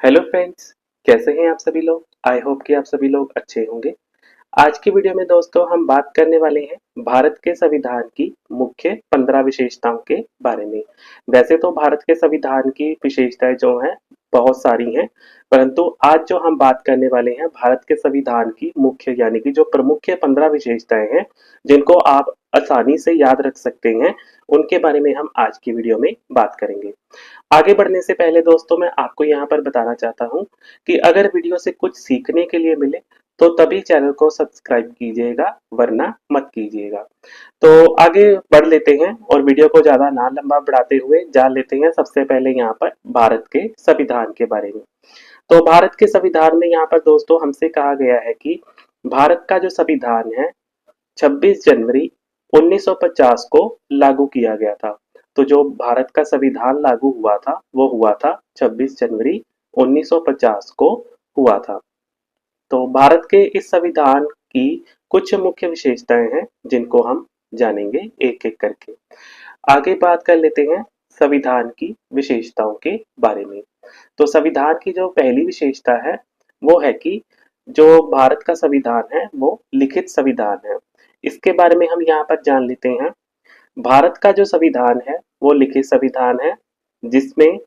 Hello friends, कैसे हैं आप सभी लोग। आई होप कि आप सभी लोग अच्छे होंगे। आज की वीडियो में दोस्तों हम बात करने वाले हैं भारत के संविधान की मुख्य 15 विशेषताओं के बारे में। वैसे तो भारत के संविधान की विशेषताएं जो हैं बहुत सारी हैं, परंतु आज जो हम बात करने वाले हैं भारत के संविधान की मुख्य यानी कि जो प्रमुख 15 विशेषताएं हैं जिनको आप आसानी से याद रख सकते हैं, उनके बारे में हम आज की वीडियो में बात करेंगे। आगे बढ़ने से पहले दोस्तों मैं आपको यहाँ पर बताना चाहता हूँ कि अगर वीडियो से कुछ सीखने के लिए मिले तो तभी चैनल को सब्सक्राइब कीजिएगा, वरना मत कीजिएगा। तो आगे बढ़ लेते हैं और वीडियो को ज्यादा ना लंबा बढ़ाते हुए जान लेते हैं सबसे पहले यहाँ पर भारत के संविधान के बारे में। तो भारत के संविधान में यहाँ पर दोस्तों हमसे कहा गया है कि भारत का जो संविधान है 26 जनवरी 1950 को लागू किया गया था। तो जो भारत का संविधान लागू हुआ था वो हुआ था 26 जनवरी 1950 को हुआ था। तो भारत के इस संविधान की कुछ मुख्य विशेषताएं हैं जिनको हम जानेंगे एक एक करके। आगे बात कर लेते हैं संविधान की विशेषताओं के बारे में। तो संविधान की जो पहली विशेषता है वो है कि जो भारत का संविधान है वो लिखित संविधान है। इसके बारे में हम यहाँ पर जान लेते हैं। भारत का जो संविधान है वो लिखित संविधान है जिसमें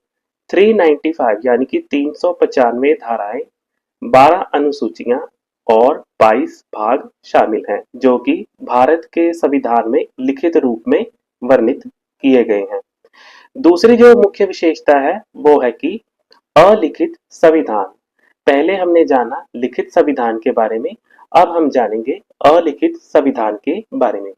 395 यानी कि 395 धाराएं, 12 अनुसूचियां और 22 भाग शामिल हैं जो कि भारत के संविधान में लिखित रूप में वर्णित किए गए हैं। दूसरी जो मुख्य विशेषता है वो है कि अलिखित संविधान। पहले हमने जाना लिखित संविधान के बारे में, अब हम जानेंगे अलिखित संविधान के बारे में।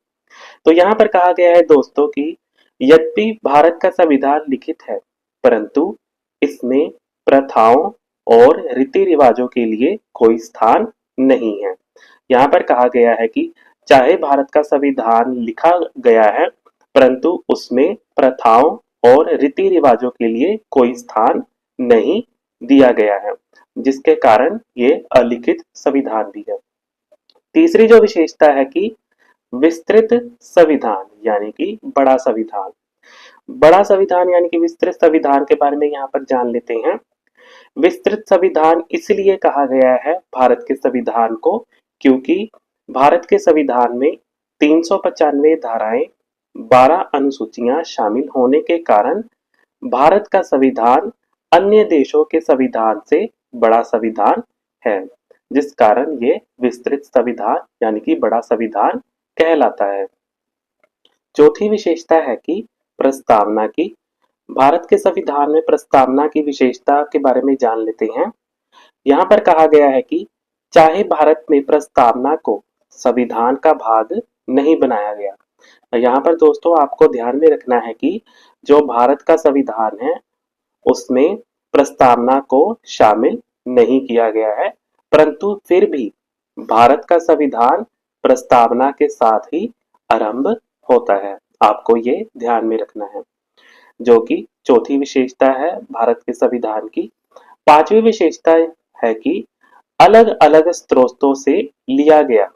तो यहाँ पर कहा गया है दोस्तों कि यद्यपि भारत का संविधान लिखित है, परंतु इसमें प्रथाओं और रीति रिवाजों के लिए कोई स्थान नहीं है। यहाँ पर कहा गया है कि चाहे भारत का संविधान लिखा गया है, परंतु उसमें प्रथाओं और रीति रिवाजों के लिए कोई स्थान नहीं दिया गया है, जिसके कारण ये अलिखित संविधान भी है। तीसरी जो विशेषता है कि विस्तृत संविधान यानी कि बड़ा संविधान। बड़ा संविधान यानी कि विस्तृत संविधान के बारे में यहाँ पर जान लेते हैं। विस्तृत संविधान इसलिए कहा गया है भारत के संविधान को क्योंकि भारत के संविधान में 395 धाराएं, 12 अनुसूचियां शामिल होने के कारण भारत का संविधान अन्य देशों के संविधान से बड़ा संविधान है, जिस कारण ये विस्तृत संविधान यानी कि बड़ा संविधान कहलाता है। चौथी विशेषता है कि प्रस्तावना की। भारत के संविधान में प्रस्तावना की विशेषता के बारे में जान लेते हैं। यहाँ पर कहा गया है कि चाहे भारत में प्रस्तावना को संविधान का भाग नहीं बनाया गया। यहाँ पर दोस्तों आपको ध्यान में रखना है कि जो भारत का संविधान है उसमें प्रस्तावना को शामिल नहीं किया गया है, परंतु फिर भी भारत का संविधान प्रस्तावना के साथ ही आरंभ होता है। आपको ये ध्यान में रखना है, जो कि चौथी विशेषता है भारत के संविधान की। पांचवी विशेषता है कि अलग अलग स्रोतों से लिया गया।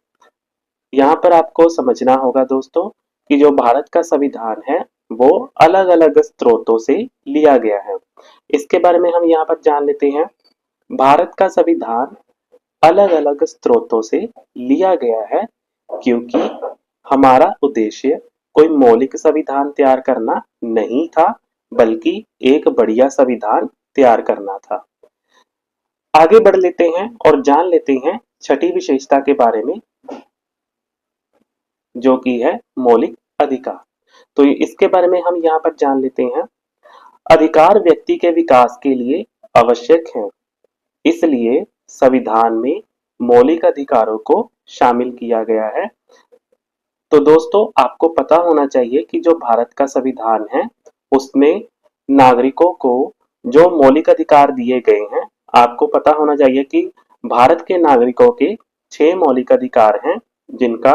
यहाँ पर आपको समझना होगा दोस्तों कि जो भारत का संविधान है वो अलग अलग स्रोतों से लिया गया है। इसके बारे में हम यहाँ पर जान लेते हैं। भारत का संविधान अलग अलग स्रोतों से लिया गया है क्योंकि हमारा उद्देश्य कोई मौलिक संविधान तैयार करना नहीं था, बल्कि एक बढ़िया संविधान तैयार करना था। आगे बढ़ लेते हैं और जान लेते हैं छठी विशेषता के बारे में, जो कि है मौलिक अधिकार। तो इसके बारे में हम यहाँ पर जान लेते हैं। अधिकार व्यक्ति के विकास के लिए आवश्यक है, इसलिए संविधान में मौलिक अधिकारों को शामिल किया गया है। तो दोस्तों आपको पता होना चाहिए कि जो भारत का संविधान है उसमें नागरिकों को जो मौलिक अधिकार दिए गए हैं, आपको पता होना चाहिए कि भारत के नागरिकों के 6 मौलिक अधिकार हैं जिनका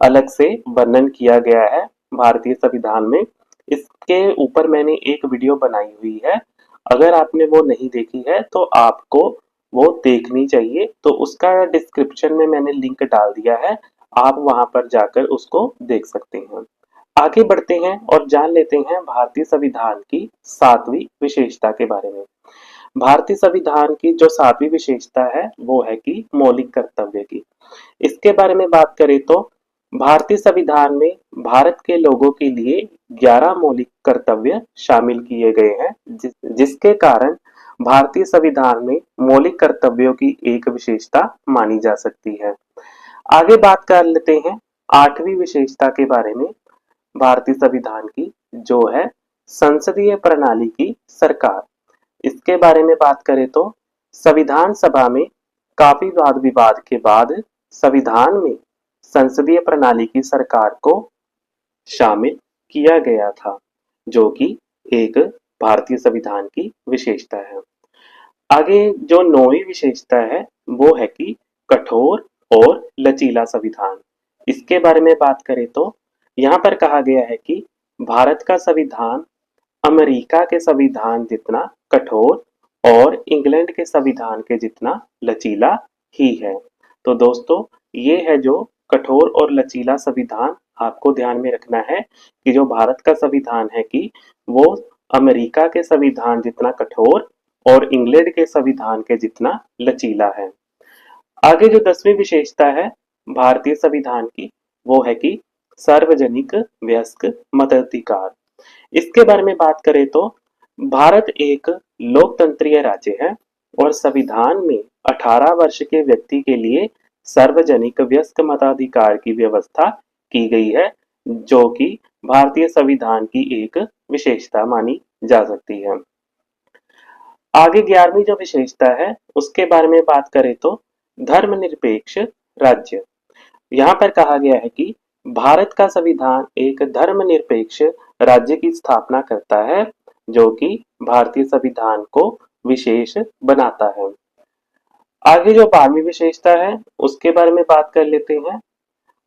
अलग से वर्णन किया गया है भारतीय संविधान में। इसके ऊपर मैंने एक वीडियो बनाई हुई है, अगर आपने वो नहीं देखी है तो आपको वो देखनी चाहिए। तो उसका डिस्क्रिप्शन में मैंने लिंक डाल दिया है, आप वहां पर जाकर उसको देख सकते हैं। आगे बढ़ते हैं और जान लेते हैं भारतीय संविधान की 7वीं विशेषता के बारे में। भारतीय संविधान की जो 7वीं विशेषता है वो है कि मौलिक कर्तव्य की। इसके बारे में बात करें तो भारतीय संविधान में भारत के लोगों के लिए 11 मौलिक कर्तव्य शामिल किए गए हैं, जिसके कारण भारतीय संविधान में मौलिक कर्तव्यों की एक विशेषता मानी जा सकती है। आगे बात कर लेते हैं 8वीं विशेषता के बारे में भारतीय संविधान की, जो है संसदीय प्रणाली की सरकार। इसके बारे में बात करें तो संविधान सभा में काफी वाद विवाद के बाद संविधान में संसदीय प्रणाली की सरकार को शामिल किया गया था, जो कि एक भारतीय संविधान की विशेषता है। आगे जो 9वीं विशेषता है वो है कि कठोर और लचीला संविधान। इसके बारे में बात करें तो यहाँ पर कहा गया है कि भारत का संविधान अमेरिका के संविधान जितना कठोर और इंग्लैंड के संविधान के जितना लचीला ही है। तो दोस्तों ये है जो कठोर और लचीला संविधान, आपको ध्यान में रखना है कि जो भारत का संविधान है कि वो अमेरिका के संविधान जितना कठोर और इंग्लैंड के संविधान के जितना लचीला है। आगे जो 10वीं विशेषता है भारतीय संविधान की वो है कि सार्वजनिक वयस्क मताधिकार। इसके बारे में बात करें तो भारत एक लोकतंत्रीय राज्य है और संविधान में 18 वर्ष के व्यक्ति के लिए सार्वजनिक वयस्क मताधिकार की व्यवस्था की गई है, जो कि भारतीय संविधान की एक विशेषता मानी जा सकती है। आगे 11वीं जो विशेषता है उसके बारे में बात करें तो धर्मनिरपेक्ष राज्य। यहाँ पर कहा गया है कि भारत का संविधान एक धर्मनिरपेक्ष राज्य की स्थापना करता है, जो कि भारतीय संविधान को विशेष बनाता है। आगे जो 12वीं विशेषता है उसके बारे में बात कर लेते हैं।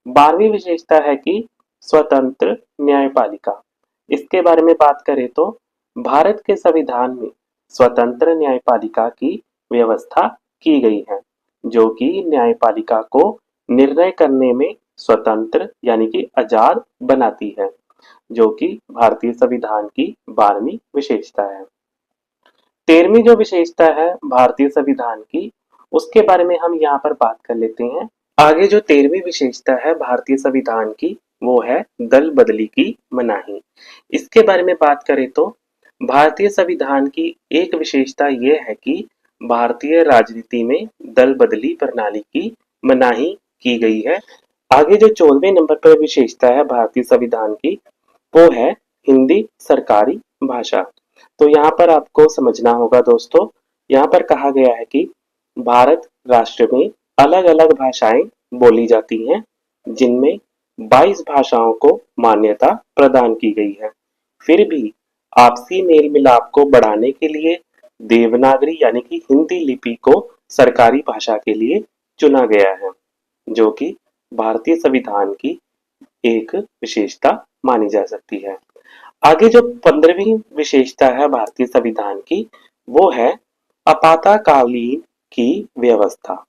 12वीं विशेषता है कि स्वतंत्र न्यायपालिका। इसके बारे में बात करें तो भारत के संविधान में स्वतंत्र न्यायपालिका की व्यवस्था की गई है, जो कि न्यायपालिका को निर्णय करने में स्वतंत्र यानी कि आजाद बनाती है, जो कि भारतीय संविधान की 12वीं विशेषता है। 13वीं जो विशेषता है भारतीय संविधान की उसके बारे में हम यहाँ पर बात कर लेते हैं। आगे जो 13वीं विशेषता है भारतीय संविधान की वो है दल बदली की मनाही। इसके बारे में बात करें तो भारतीय संविधान की एक विशेषता ये है कि भारतीय राजनीति में दल बदली प्रणाली की मनाही की गई है। आगे जो 14वें नंबर पर विशेषता है भारतीय संविधान की वो है हिंदी सरकारी भाषा। तो यहाँ पर आपको समझना होगा दोस्तों, यहाँ पर कहा गया है कि भारत राष्ट्र में अलग अलग भाषाएं बोली जाती हैं, जिनमें 22 भाषाओं को मान्यता प्रदान की गई है। फिर भी आपसी मेल मिलाप को बढ़ाने के लिए देवनागरी यानी कि हिंदी लिपि को सरकारी भाषा के लिए चुना गया है, जो कि भारतीय संविधान की एक विशेषता मानी जा सकती है। आगे जो 15वीं विशेषता है भारतीय संविधान की वो है आपातकालीन की व्यवस्था।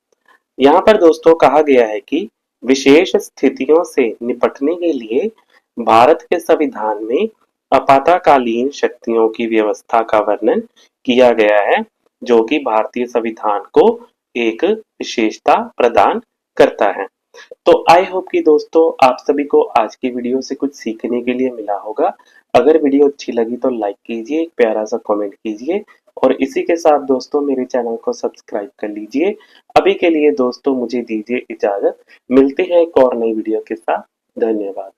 यहाँ पर दोस्तों कहा गया है कि विशेष स्थितियों से निपटने के लिए भारत के संविधान में आपातकालीन शक्तियों की व्यवस्था का वर्णन किया गया है, जो कि भारतीय संविधान को एक विशेषता प्रदान करता है। तो आई होप कि दोस्तों आप सभी को आज की वीडियो से कुछ सीखने के लिए मिला होगा। अगर वीडियो अच्छी लगी तो लाइक कीजिए, एक प्यारा सा कमेंट कीजिए और इसी के साथ दोस्तों मेरे चैनल को सब्सक्राइब कर लीजिए। अभी के लिए दोस्तों मुझे दीजिए इजाजत, मिलते हैं एक और नई वीडियो के साथ। धन्यवाद।